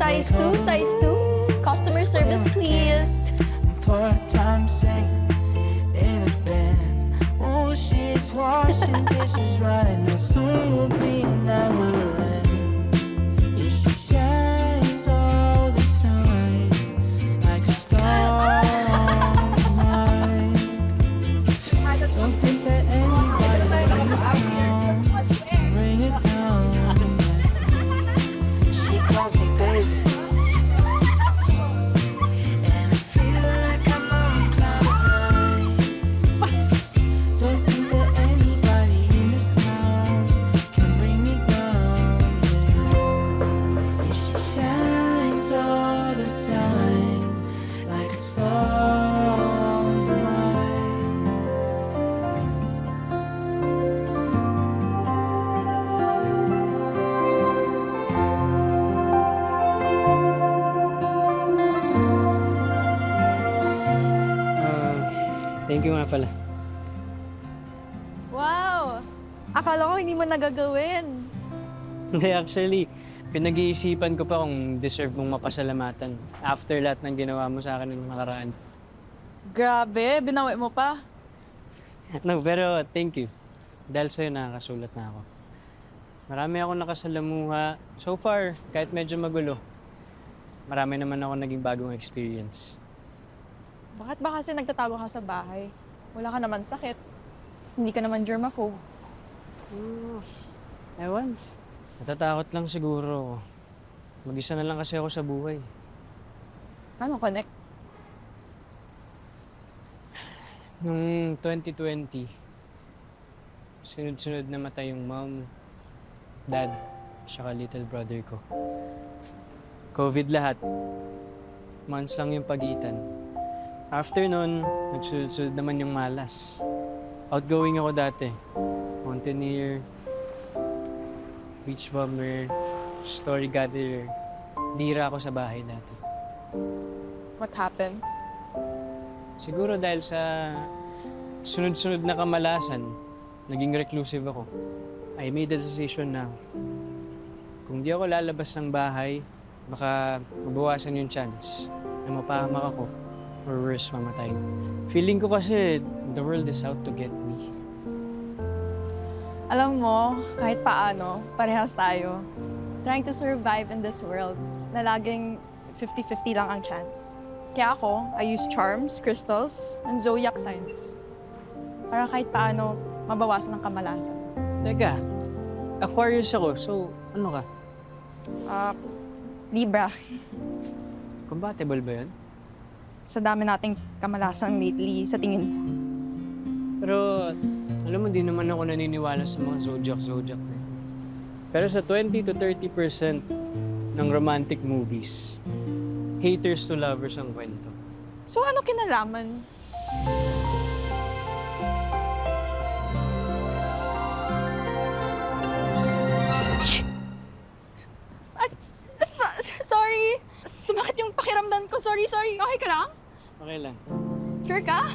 Size 2, size 2. Customer service, please. Part-time singer in a band. Oh, she's washing dishes right now. Soon will be an hour. Yeah, she shines all the time like a star on the night. Don't think that anybody in this town can bring it down. She calls me baby. Thank you nga pala. Wow! Akala ko hindi mo nagagawin. Hindi, actually, pinag-iisipan ko pa kung deserve mong mapasalamatan after lahat ng ginawa mo sa akin ng nakaraan. Grabe, binawi mo pa. No, pero thank you. Dahil sa'yo nakakasulat na ako. Marami akong nakasalamuha. So far, kahit medyo magulo, marami naman ako naging bagong experience. Bakit ba kasi nagtatago ka sa bahay? Wala ka naman sakit. Hindi ka naman germaphobe. Ewan. Natatakot lang siguro. Mag-isa na lang kasi ako sa buhay. Ano connect? Noong 2020, sunod-sunod na matay yung mom, dad, saka little brother ko. COVID lahat. Months lang yung pagitan. After nun, nagsunod-sunod naman yung malas. Outgoing ako dati. Mountaineer, beach bummer, story gatherer. Bira ako sa bahay dati. What happened? Siguro dahil sa sunod-sunod na kamalasan, naging reclusive ako. I made a decision na kung di ako lalabas ng bahay, baka mabawasan yung chance na mapahamak ako or worse, mamatay. Feeling ko kasi the world is out to get me. Alam mo, kahit paano, parehas tayo. Trying to survive in this world na laging 50-50 lang ang chance. Kaya ako, I use charms, crystals, and zodiac signs. Para kahit paano, mabawasan ang kamalasan. Teka, Aquarius ako, so ano ka? Libra. Compatible ba yun? Sa dami nating kamalasan lately, sa tingin mo. Pero alam mo, di naman ako naniniwala sa mga zodiac na yun. Pero sa 20 to 30% ng romantic movies, haters to lovers ang kwento. So ano kinalaman? Sorry! Sumakit yung pakiramdam ko. Sorry. Okay ka lang? Okay lang. Sure ka?